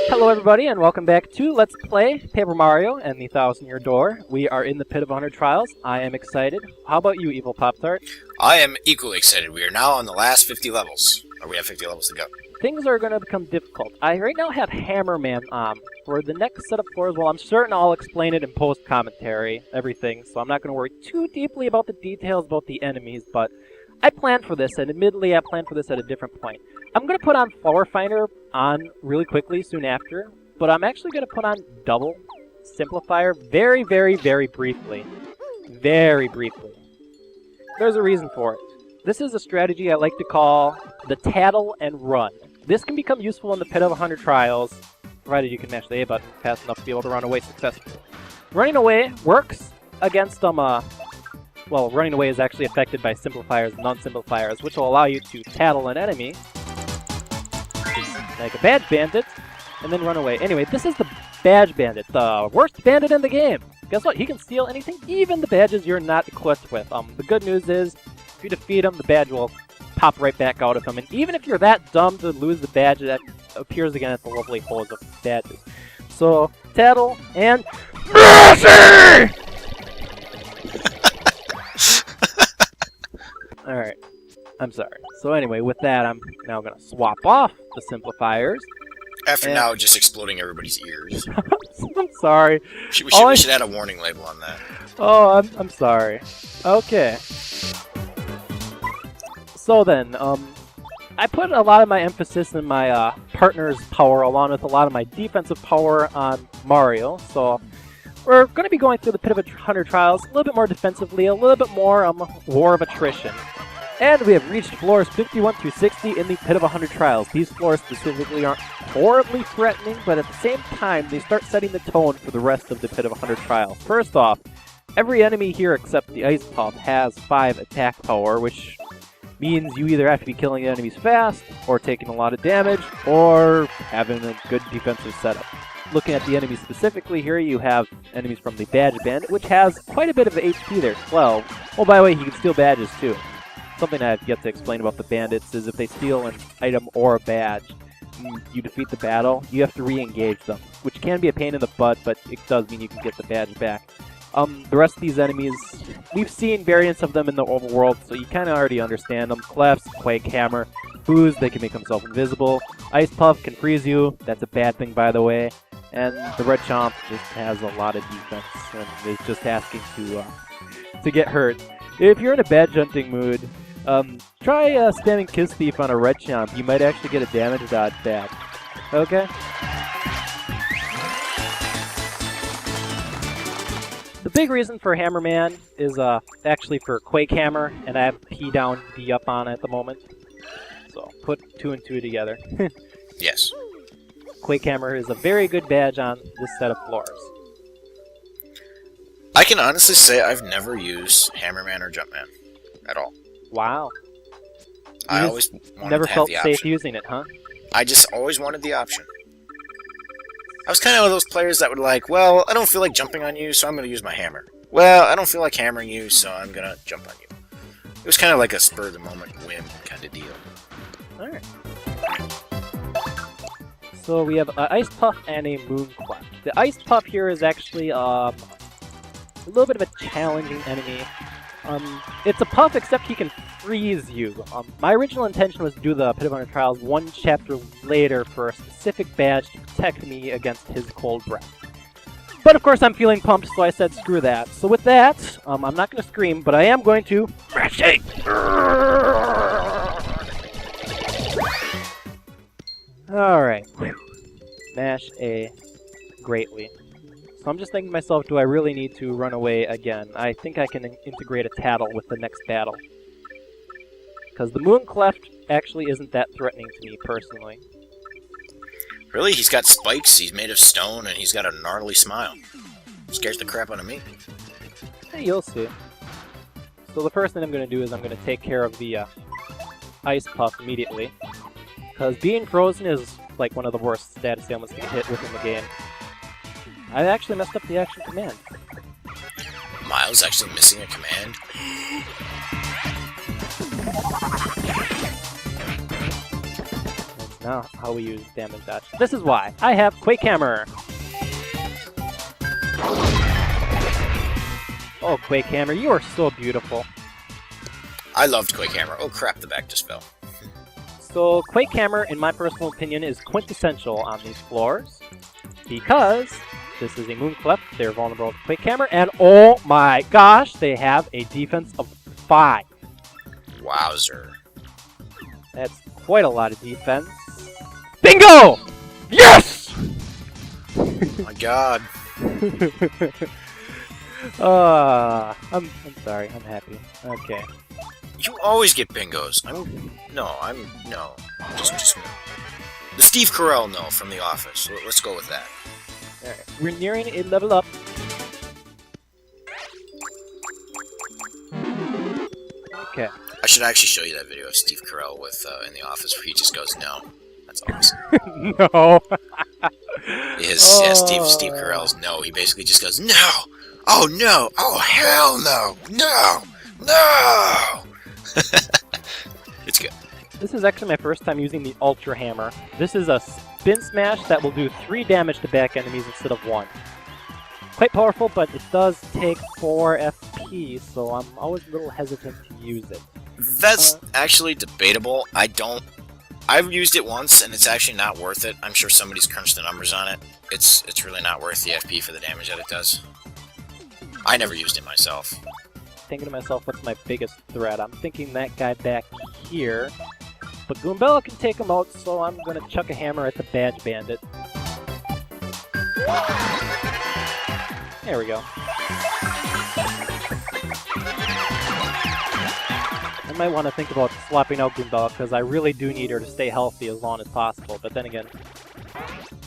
Hello everybody and welcome back to Let's Play Paper Mario and the Thousand-Year Door. We are in the Pit of 100 Trials. I am excited. How about you, Evil Pop-Tart? I am equally excited. We are now on the last 50 levels. Or we have 50 levels to go. Things are going to become difficult. I right now have Hammerman for the next set of floors. Well, I'm certain I'll explain it in post-commentary, everything, so I'm not going to worry too deeply about the details about the enemies, but I planned for this, and admittedly I planned for this at a different point. I'm going to put on Flower Finder on really quickly soon after, but I'm actually going to put on double Simplifier very, very, very briefly. Very briefly. There's a reason for it. This is a strategy I like to call the Tattle and Run. This can become useful in the Pit of 100 Trials, provided you can mash the A button fast enough to be able to run away successfully. Running away works against well, running away is actually affected by Simplifiers and non-Simplifiers, which will allow you to tattle an enemy, like a Badge Bandit, and then run away. Anyway, this is the Badge Bandit, the worst bandit in the game. Guess what? He can steal anything, even the badges you're not equipped with. The good news is, if you defeat him, the badge will pop right back out of him. And even if you're that dumb to lose the badge, that appears again at the lovely holes of badges. So, Tattle and Mercy! Alright, I'm sorry. So anyway, with that, I'm now going to swap off the Simplifiers. After now, just exploding everybody's ears. I'm sorry. We should add a warning label on that. Oh, I'm sorry. Okay. So then, I put a lot of my emphasis in my partner's power along with a lot of my defensive power on Mario. So we're going to be going through the Pit of 100 Trials a little bit more defensively, a little bit more War of Attrition. And we have reached floors 51 through 60 in the Pit of 100 Trials. These floors specifically aren't horribly threatening, but at the same time, they start setting the tone for the rest of the Pit of 100 Trials. First off, every enemy here except the Ice Puff has 5 attack power, which means you either have to be killing the enemies fast, or taking a lot of damage, or having a good defensive setup. Looking at the enemies specifically here, you have enemies from the Badge Bandit, which has quite a bit of HP there, 12. Oh, by the way, he can steal badges too. Something I have yet to explain about the bandits is if they steal an item or a badge, you defeat the battle, you have to re-engage them, which can be a pain in the butt, but it does mean you can get the badge back. The rest of these enemies, we've seen variants of them in the overworld, so you kind of already understand them. Clefs, Quake Hammer, Booze, they can make themselves invisible. Ice Puff can freeze you, that's a bad thing by the way. And the Red Chomp just has a lot of defense and is just asking to get hurt. If you're in a badge hunting mood, try spamming Kiss Thief on a Red Chomp. You might actually get a damage dodge back. Okay? The big reason for Hammerman is actually for Quake Hammer, and I have P down, D up on at the moment. So put 2 and 2 together. Yes. Quake Hammer is a very good badge on this set of floors. I can honestly say I've never used Hammerman or Jumpman at all. Wow. I always wanted never to have felt the safe option. using it, huh? I just always wanted the option. I was kind of one of those players that would like, well, I don't feel like jumping on you, so I'm going to use my hammer. Well, I don't feel like hammering you, so I'm going to jump on you. It was kind of like a spur-of-the-moment whim kind of deal. Alright. So we have an Ice Puff and a Moon Clef. The Ice Puff here is actually a little bit of a challenging enemy. It's a Puff, except he can freeze you. My original intention was to do the Pit of 100 Trials one chapter later for a specific badge to protect me against his cold breath. But of course I'm feeling pumped, so I said screw that. So with that, I'm not going to scream, but I am going to mash it! Alright. Mash A greatly. So I'm just thinking to myself, do I really need to run away again? I think I can integrate a Tattle with the next battle. Because the Moon Cleft actually isn't that threatening to me, personally. Really? He's got spikes, he's made of stone, and he's got a gnarly smile. Scares the crap out of me. Hey, you'll see. So the first thing I'm going to do is I'm going to take care of the Ice Puff immediately. Because being frozen is like one of the worst status ailments to get hit within the game. I actually messed up the action command. Miles actually missing a command? That's now how we use damage dodge. This is why I have Quake Hammer. Oh, Quake Hammer, you are so beautiful. I loved Quake Hammer. Oh crap, the back just fell. So Quake Hammer, in my personal opinion, is quintessential on these floors because this is a Moon Clef. They're vulnerable to Quake Hammer, and oh my gosh, they have a defense of 5. Wowzer. That's quite a lot of defense. Bingo! Yes! Oh my god. I'm sorry. I'm happy. Okay. You always get bingos. No. Just no. The Steve Carell no from The Office. Let's go with that. Alright. We're nearing a level up. Okay. I should actually show you that video of Steve Carell with in The Office where he just goes no. That's awesome. No. Yeah, Steve Carell's no. He basically just goes no. Oh no. Oh hell no. No. No. It's good. This is actually my first time using the Ultra Hammer. This is a spin smash that will do 3 damage to back enemies instead of 1. Quite powerful, but it does take 4 FP, so I'm always a little hesitant to use it. That's actually debatable. I've used it once, and it's actually not worth it. I'm sure somebody's crunched the numbers on it. It's really not worth the FP for the damage that it does. I never used it myself. Thinking to myself, what's my biggest threat? I'm thinking that guy back here. But Goombella can take him out, so I'm going to chuck a hammer at the Badge Bandit. There we go. I might want to think about swapping out Goombella, because I really do need her to stay healthy as long as possible. But then again...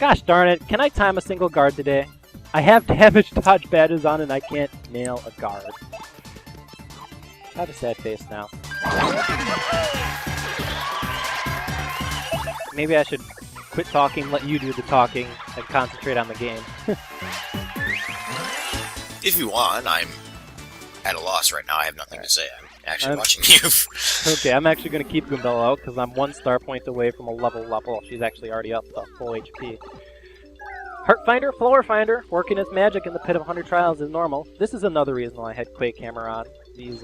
Gosh darn it, can I time a single guard today? I have damage dodge badges on and I can't nail a guard. I have a sad face now. Maybe I should quit talking, let you do the talking, and concentrate on the game. If you want, I'm at a loss right now. I have nothing to say. I'm actually watching you. Okay, I'm actually going to keep Goombella out because I'm 1 star point away from a level. She's actually already up to full HP. Heart Finder, Floor Finder, working its magic in the Pit of 100 Trials is normal. This is another reason why I had Quake Hammer on. These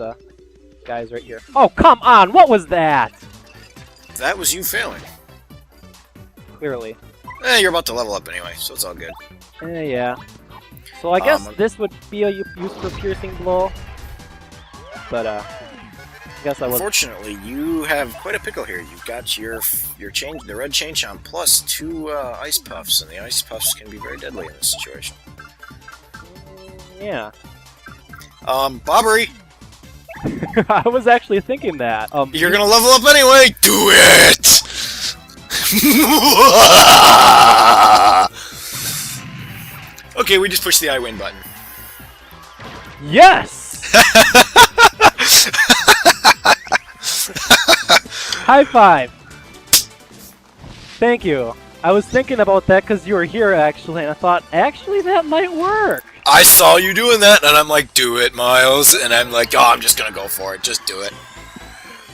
guys right here. Oh, come on! What was that? That was you failing. Clearly. You're about to level up anyway, so it's all good. Yeah. So I guess this would be a use for Piercing Blow. But, I guess I was... Unfortunately, you have quite a pickle here. You've got the red chain chomp plus 2 ice puffs, and the ice puffs can be very deadly in this situation. Yeah. Bobbery! I was actually thinking that. You're gonna level up anyway! Do it! Okay, we just pushed the I win button. Yes! High five! Thank you. I was thinking about that because you were here, actually, and I thought, actually, that might work. I saw you doing that, and I'm like, do it, Miles. And I'm like, oh, I'm just gonna go for it. Just do it.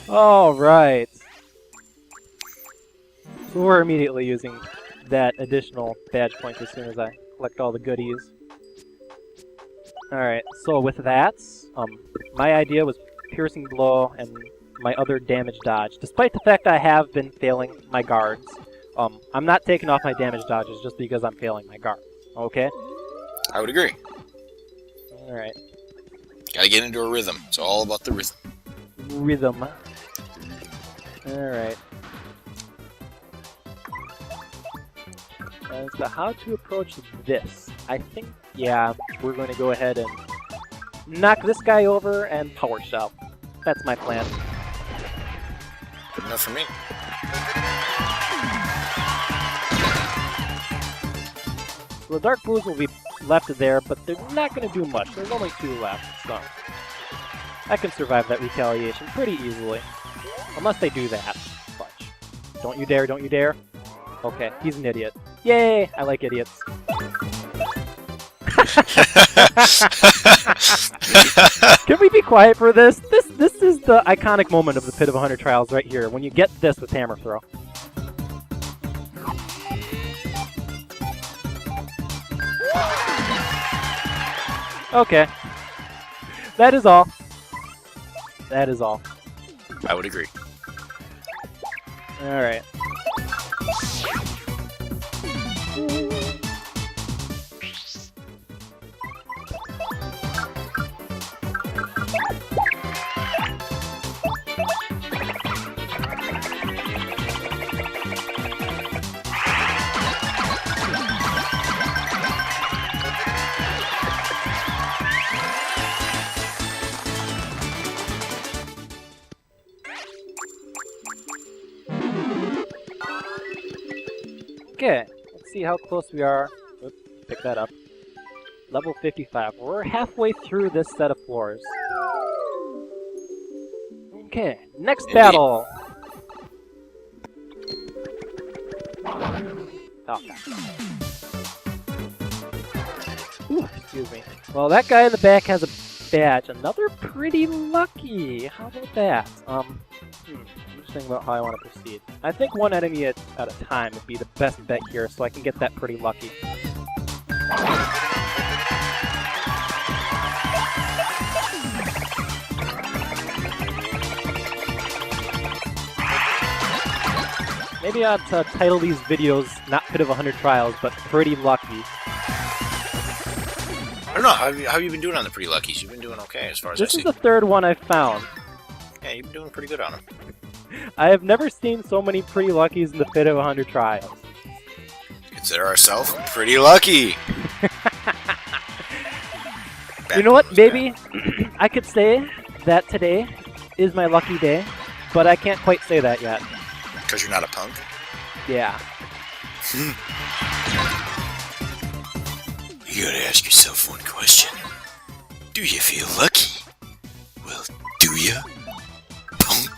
Alright. So we're immediately using that additional badge point as soon as I collect all the goodies. Alright, so with that, my idea was Piercing Blow and my other damage dodge. Despite the fact I have been failing my guards, I'm not taking off my damage dodges just because I'm failing my guards. Okay? I would agree. Alright. Gotta get into a rhythm. It's all about the rhythm. Rhythm. Alright. So how to approach this? I think, yeah, we're going to go ahead and knock this guy over and Power Shell. That's my plan. Good enough for me. So the Dark Blues will be left there, but they're not going to do much. There's only 2 left, so I can survive that retaliation pretty easily. Unless they do that. Fudge. Don't you dare, don't you dare. Okay, he's an idiot. Yay! I like idiots. Can we be quiet for this? This is the iconic moment of the Pit of 100 Trials right here, when you get this with Hammer Throw. Okay. That is all. That is all. I would agree. Alright. Okay, let's see how close we are. Oops, pick that up. Level 55. We're halfway through this set of floors. Okay, next battle! Oh, ooh, excuse me. Well, that guy in the back has a badge. Another pretty lucky. How about that? I'm just thinking about how I want to proceed. I think one enemy at a time would be the best bet here, so I can get that pretty lucky. Maybe I ought to title these videos not Pit of 100 Trials, but Pretty Lucky. I don't know, how have you been doing on the Pretty Luckies? You've been doing okay as far as I see. This is the third one I've found. Yeah, you've been doing pretty good on them. I have never seen so many Pretty Luckies in the Pit of 100 Trials. Consider ourselves pretty lucky! You know what, maybe I could say that today is my lucky day, but I can't quite say that yet. Because you're not a punk? Yeah. You gotta ask yourself one question. Do you feel lucky? Well, do ya? Punk!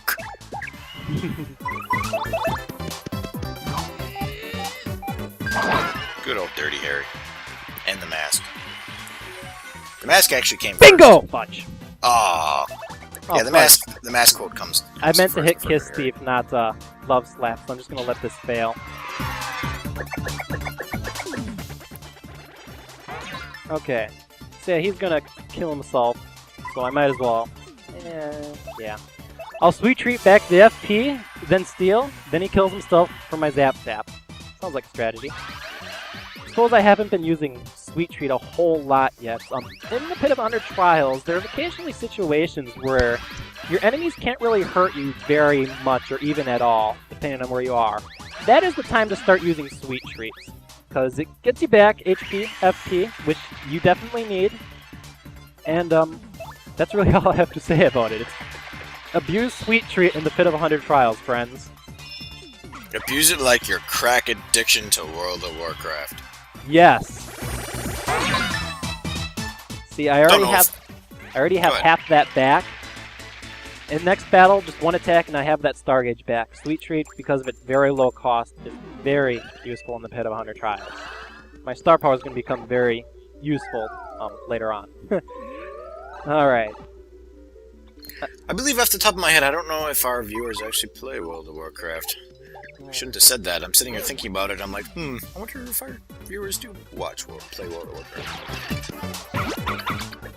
Good old Dirty Harry. And the mask. The mask actually came Bingo! first. Fudge. Aww. Oh, Yeah, the mask quote comes I meant to hit first Kiss for Harry. Thief, not Love Slap, so I'm just gonna let this fail. Okay. So yeah, he's gonna kill himself, so I might as well. Yeah. I'll Sweet Treat back the FP, then steal, then he kills himself for my Zap Zap. Sounds like a strategy. Suppose I haven't been using Sweet Treat a whole lot yet. In the Pit of 100 Trials, there's occasionally situations where your enemies can't really hurt you very much or even at all, depending on where you are. That is the time to start using Sweet Treats, because it gets you back HP, FP, which you definitely need. And that's really all I have to say about it. Abuse Sweet Treat in the Pit of 100 Trials, friends. Abuse it like your crack addiction to World of Warcraft. Yes. See, I already have half that back. In next battle, just one attack and I have that Star Gauge back. Sweet Treat, because of its very low cost, is very useful in the Pit of 100 Trials. My star power is going to become very useful later on. Alright. I believe off the top of my head, I don't know if our viewers actually play World of Warcraft. I shouldn't have said that. I'm sitting here thinking about it. I'm like, I wonder if our viewers do play World of Warcraft.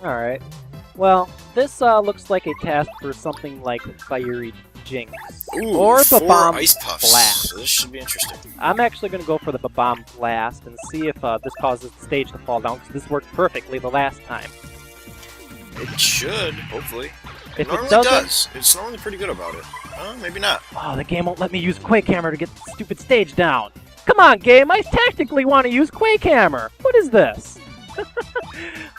Alright. Well, this looks like a task for something like Fiery Jinx. Ooh, or 4 Babam Ice Puffs. Blast. So this should be interesting. I'm actually going to go for the Babam Blast and see if this causes the stage to fall down, because this worked perfectly the last time. It should, hopefully. If Normally it doesn't, does. It's normally pretty good about it. Maybe not. oh, the game won't let me use Quake Hammer to get the stupid stage down. Come on, game! I tactically want to use Quake Hammer! What is this?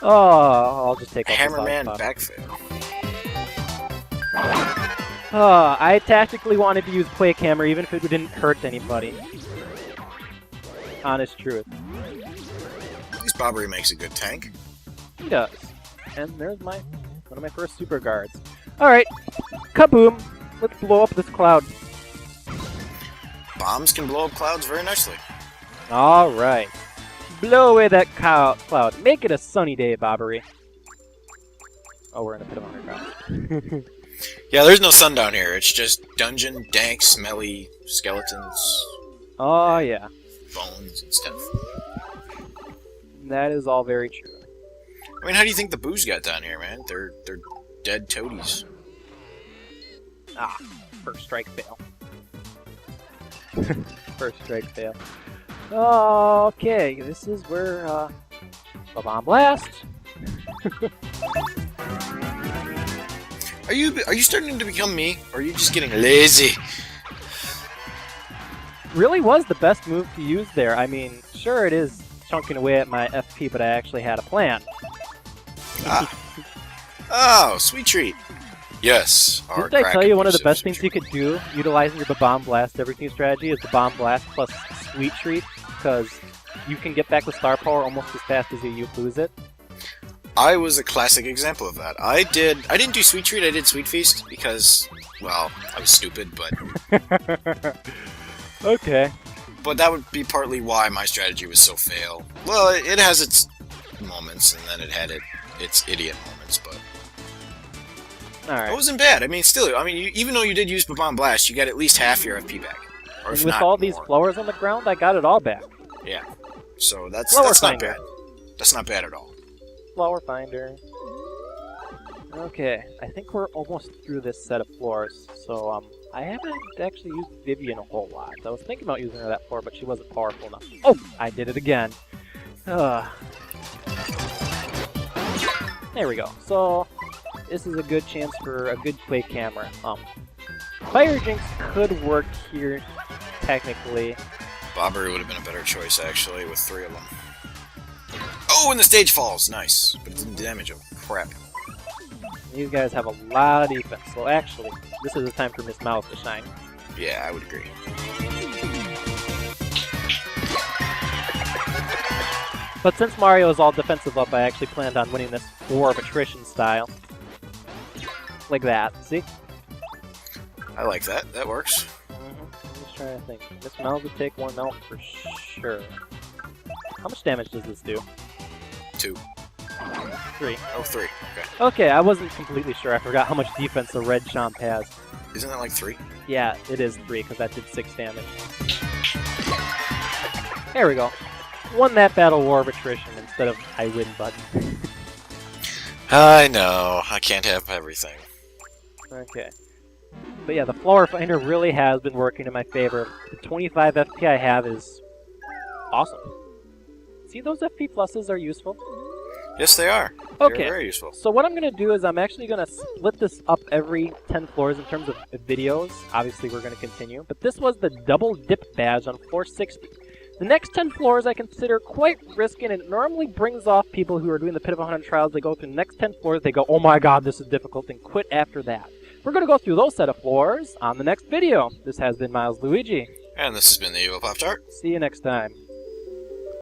Oh, I'll just take off Hammerman the backfail. Oh, I tactically wanted to use Quake Hammer even if it didn't hurt anybody. Honest truth. At least Bobbery makes a good tank. He does. And there's one of my first super guards. Alright, kaboom! Let's blow up this cloud. Bombs can blow up clouds very nicely. Alright. Blow away that cloud. Make it a sunny day, Bobbery. Oh, we're in a Pit of 100 Trials. Yeah, there's no sun down here. It's just dungeon, dank, smelly skeletons, Oh, yeah. bones, and stuff. That is all very true. I mean, how do you think the boos got down here, man? They're dead toadies. Ah, first strike fail. First strike fail. Okay, this is where the bomb blast. Are you starting to become me, or are you just getting lazy? Really was the best move to use there. I mean, sure it is chunking away at my FP, but I actually had a plan. Ah. Oh, sweet treat. Yes. Didn't I tell you one of the best things you could do, utilizing your bomb blast everything strategy, is the bomb blast plus sweet treat, because you can get back the star power almost as fast as you lose it. I was a classic example of that. I didn't do sweet treat, I did sweet feast because, well, I was stupid, but okay. But that would be partly why my strategy was so fail. Well, it has its moments, and then it had its idiot moments, but Alright. it wasn't bad. I mean, still, even though you did use Bomb Blast, you got at least half your FP back. Or And if with not all these more. flowers on the ground, I got it all back. Yeah. So that's Flower not finder. bad. That's not bad at all. Flower finder. Okay, I think we're almost through this set of floors, so I haven't actually used Vivian a whole lot. I was thinking about using her that floor, but she wasn't powerful enough. Oh, I did it again. There we go. So this is a good chance for a good play camera. Fire Jinx could work here technically. Bobbery would have been a better choice actually with 3 of them. Oh, and the stage falls. Nice, but it didn't damage him. Crap. These guys have a lot of defense, so actually, this is the time for Miss Mouse to shine. Yeah, I would agree. But since Mario is all defensive up, I actually planned on winning this War of Attrition style. Like that, see? I like that. That works. I'm just trying to think. Miss Mouse would take 1 out for sure. How much damage does this do? 2. 3. Oh, 3. Okay. Okay, I wasn't completely sure. I forgot how much defense the red Chomp has. Isn't that like 3? Yeah, it is 3, because that did 6 damage. There we go. Won that battle War of Attrition instead of I win button. I know. I can't have everything. Okay. But yeah, the Flower Finder really has been working in my favor. The 25 FP I have is awesome. See, those FP pluses are useful. Yes, they are. Okay. They're very useful. So what I'm going to do is I'm actually going to split this up every 10 floors in terms of videos. Obviously, we're going to continue. But this was the double dip badge on floor 60. The next 10 floors I consider quite risky, and it normally brings off people who are doing the Pit of 100 Trials. They go through the next 10 floors, they go, oh my god, this is difficult, and quit after that. We're going to go through those set of floors on the next video. This has been Milesluigi. And this has been the Evil Pop-Tart. See you next time.